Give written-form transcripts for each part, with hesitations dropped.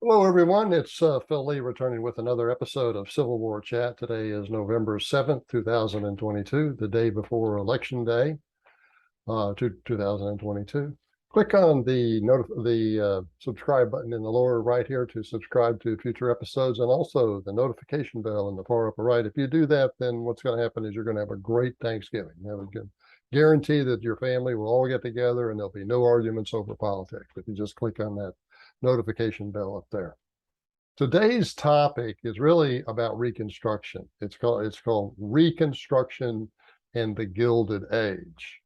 Hello, everyone. It's Phil Lee returning with another episode of Civil War Chat. Today is November 7th, 2022, the day before Election Day, 2022. Click on the subscribe button in the lower right here to subscribe to future episodes, and also the notification bell in the far upper right. If you do that, then what's going to happen is you're going to have a great Thanksgiving. I can guarantee that your family will all get together and there'll be no arguments over politics if you just click on that notification bell up there. Today's topic is really about Reconstruction. It's called Reconstruction and the Gilded Age.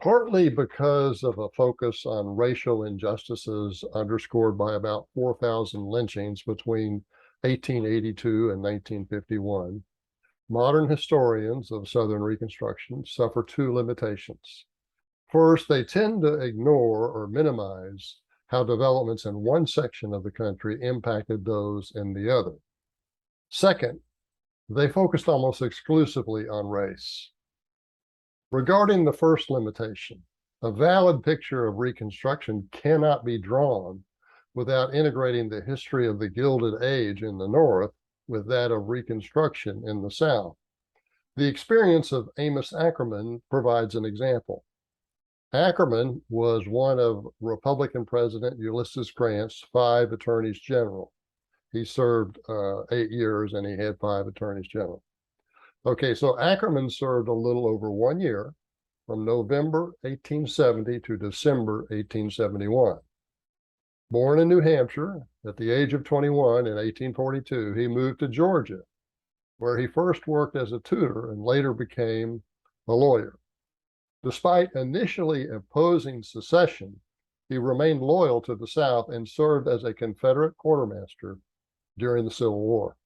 Partly because of a focus on racial injustices underscored by about 4,000 lynchings between 1882 and 1951, modern historians of Southern Reconstruction suffer two limitations. First, they tend to ignore or minimize how developments in one section of the country impacted those in the other. Second, they focused almost exclusively on race. Regarding the first limitation, a valid picture of Reconstruction cannot be drawn without integrating the history of the Gilded Age in the North with that of Reconstruction in the South. The experience of Amos Akerman provides an example. Akerman was one of Republican President Ulysses Grant's 5 attorneys general. He served 8 years and he had 5 attorneys general. Okay, so Akerman served a little over 1 year, from November 1870 to December 1871. Born in New Hampshire, at the age of 21 in 1842, he moved to Georgia, where he first worked as a tutor and later became a lawyer. Despite initially opposing secession, he remained loyal to the South and served as a Confederate quartermaster during the Civil War.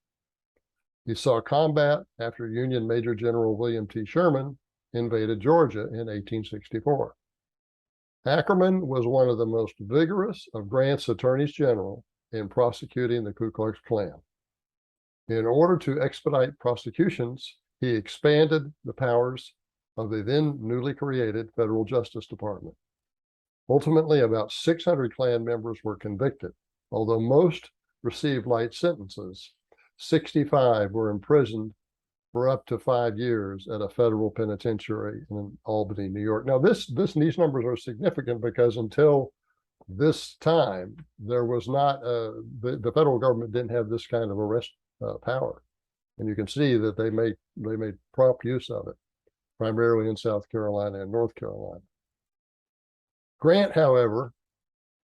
He saw combat after Union Major General William T. Sherman invaded Georgia in 1864. Akerman was one of the most vigorous of Grant's attorneys general in prosecuting the Ku Klux Klan. In order to expedite prosecutions, he expanded the powers of the then newly created Federal Justice Department. Ultimately, about 600 Klan members were convicted. Although most received light sentences, 65 were imprisoned for up to 5 years at a federal penitentiary in Albany, New York. Now, these numbers are significant because until this time, there was not the federal government didn't have this kind of arrest power, and you can see that they made prompt use of it, primarily in South Carolina and North Carolina. Grant, however,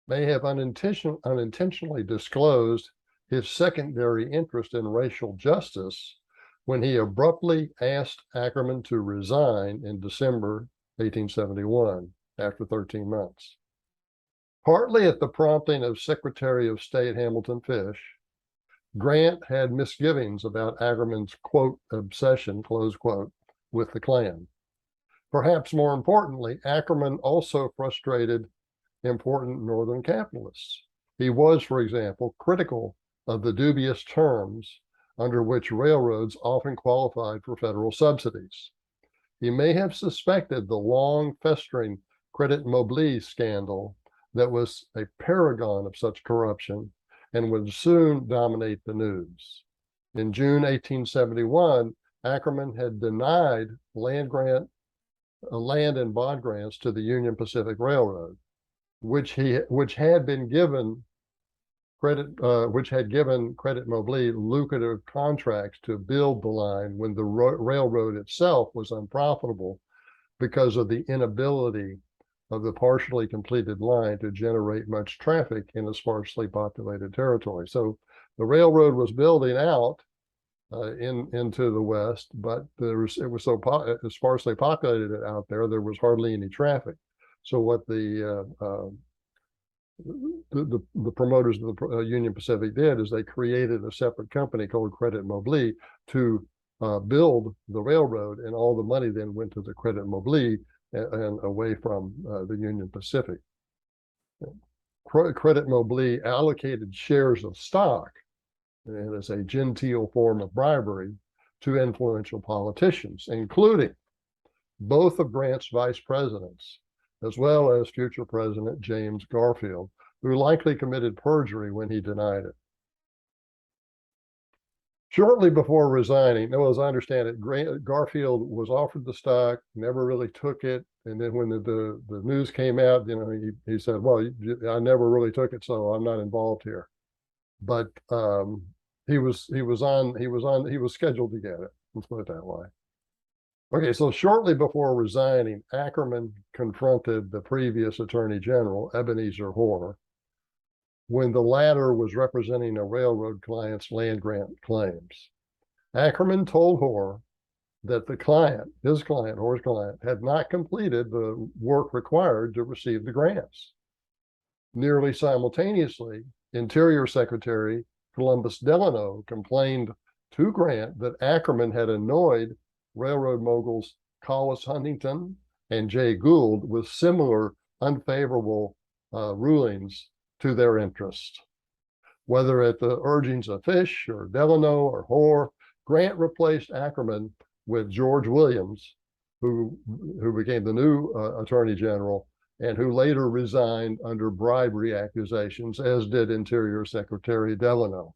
may have unintentionally disclosed his secondary interest in racial justice when he abruptly asked Akerman to resign in December 1871 after 13 months. Partly at the prompting of Secretary of State Hamilton Fish, Grant had misgivings about Akerman's, quote, obsession, close quote, with the Klan. Perhaps more importantly, Akerman also frustrated important Northern capitalists. He was, for example, critical of the dubious terms under which railroads often qualified for federal subsidies. He may have suspected the long festering Credit Mobley scandal that was a paragon of such corruption and would soon dominate the news. In June 1871, Akerman had denied land and bond grants to the Union Pacific Railroad, which had given Credit Mobley lucrative contracts to build the line when the railroad itself was unprofitable because of the inability of the partially completed line to generate much traffic in a sparsely populated territory. So the railroad was building out into the west, but it was so sparsely populated out there was hardly any traffic. So what the promoters of the Union Pacific did is they created a separate company called Credit Mobley to build the railroad, and all the money then went to the Credit Mobley and away from the Union Pacific. Credit Mobley allocated shares of stock, and as a genteel form of bribery, to influential politicians, including both of Grant's vice presidents, as well as future President James Garfield, who likely committed perjury when he denied it. Shortly before resigning, no, as I understand it, Garfield was offered the stock, never really took it. And then when the news came out, he said, well, I never really took it, so I'm not involved here. But he was scheduled to get it. Let's put it that way. Okay, so shortly before resigning, Akerman confronted the previous Attorney General, Ebenezer Hoar, when the latter was representing a railroad client's land grant claims. Akerman told Hoar that his client, Hoar's client, had not completed the work required to receive the grants. Nearly simultaneously, Interior Secretary Columbus Delano complained to Grant that Akerman had annoyed railroad moguls Collis Huntington and Jay Gould with similar unfavorable rulings to their interest. Whether at the urgings of Fish or Delano or Hoar, Grant replaced Akerman with George Williams, who became the new Attorney General and who later resigned under bribery accusations, as did Interior Secretary Delano.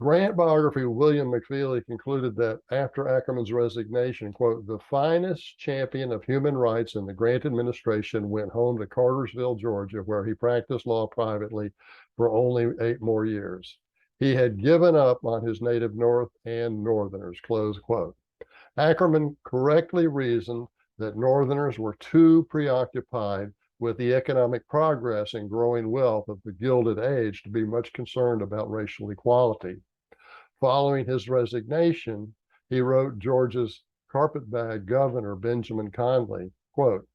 Grant biography William McFeely concluded that after Akerman's resignation, quote, the finest champion of human rights in the Grant administration went home to Cartersville, Georgia, where he practiced law privately for only 8 more years. He had given up on his native North and Northerners, close quote. Akerman correctly reasoned that Northerners were too preoccupied with the economic progress and growing wealth of the Gilded Age to be much concerned about racial equality. Following his resignation, he wrote Georgia's carpetbag governor, Benjamin Conley, quote,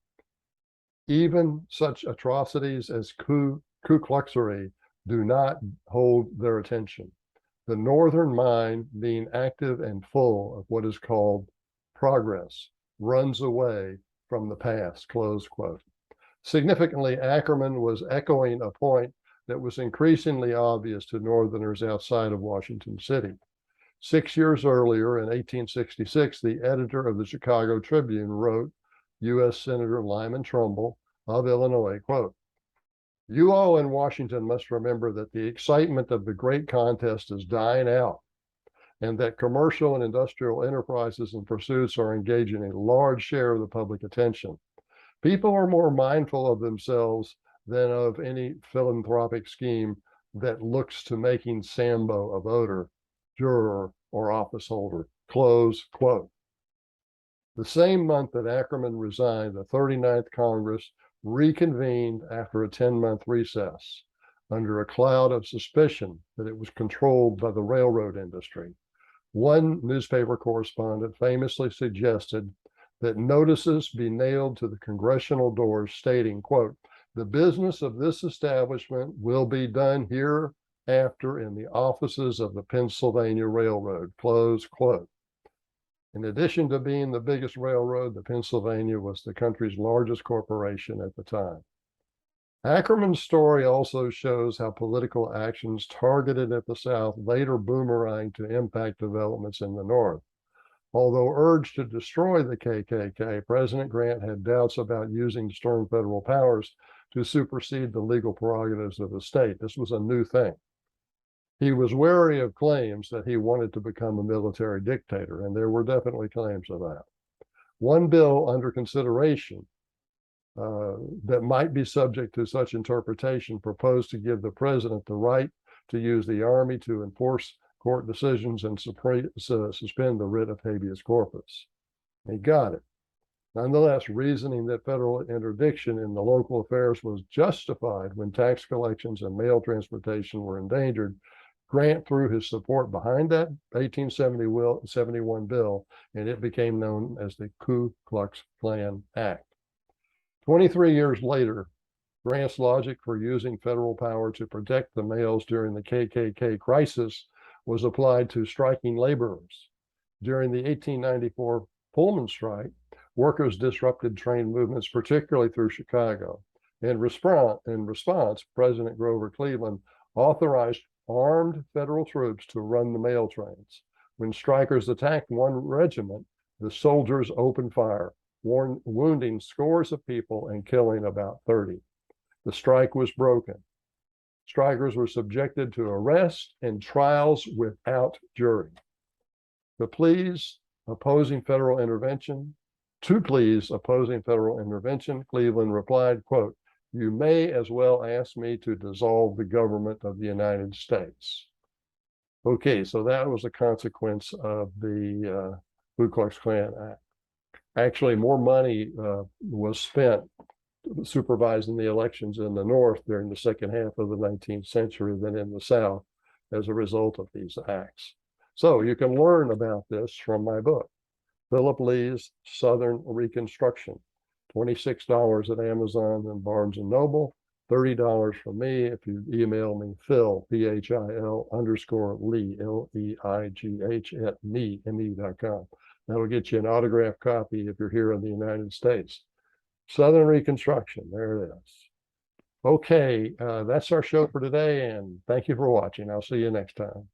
even such atrocities as Ku Kluxery do not hold their attention. The Northern mind, being active and full of what is called progress, runs away from the past, close quote. Significantly, Akerman was echoing a point that was increasingly obvious to Northerners outside of Washington City. 6 years earlier, in 1866, the editor of the Chicago Tribune wrote U.S. Senator Lyman Trumbull of Illinois, quote, you all in Washington must remember that the excitement of the great contest is dying out, and that commercial and industrial enterprises and pursuits are engaging a large share of the public attention. People are more mindful of themselves than of any philanthropic scheme that looks to making Sambo a voter, juror, or office holder, close quote. The same month that Akerman resigned, the 39th Congress reconvened after a 10-month recess under a cloud of suspicion that it was controlled by the railroad industry. One newspaper correspondent famously suggested that notices be nailed to the congressional doors stating, quote, the business of this establishment will be done hereafter in the offices of the Pennsylvania Railroad, close quote. In addition to being the biggest railroad, the Pennsylvania was the country's largest corporation at the time. Akerman's story also shows how political actions targeted at the South later boomeranged to impact developments in the North. Although urged to destroy the KKK, President Grant had doubts about using stern federal powers to supersede the legal prerogatives of the state. This was a new thing. He was wary of claims that he wanted to become a military dictator, and there were definitely claims of that. One bill under consideration that might be subject to such interpretation proposed to give the president the right to use the army to enforce court decisions and suspend the writ of habeas corpus. He got it. Nonetheless, reasoning that federal interdiction in the local affairs was justified when tax collections and mail transportation were endangered, Grant threw his support behind that 1871 bill, and it became known as the Ku Klux Klan Act. 23 years later, Grant's logic for using federal power to protect the mails during the KKK crisis was applied to striking laborers. During the 1894 Pullman strike, workers disrupted train movements, particularly through Chicago. In response, President Grover Cleveland authorized armed federal troops to run the mail trains. When strikers attacked one regiment, the soldiers opened fire, wounding scores of people and killing about 30. The strike was broken. Strikers were subjected to arrest and trials without jury. The pleas opposing federal intervention, to pleas opposing federal intervention, Cleveland replied, quote, "You may as well ask me to dissolve the government of the United States." Okay, so that was a consequence of the Ku Klux Klan Act. Actually, more money was spent supervising the elections in the North during the second half of the 19th century than in the South as a result of these acts. So you can learn about this from my book, Philip Lee's Southern Reconstruction, $26 at Amazon and Barnes & Noble, $30 from me if you email me, Phil, PHIL _Lee, LEIGH at me.com. That'll get you an autographed copy if you're here in the United States. Southern Reconstruction, there it is. Okay, that's our show for today, and thank you for watching. I'll see you next time.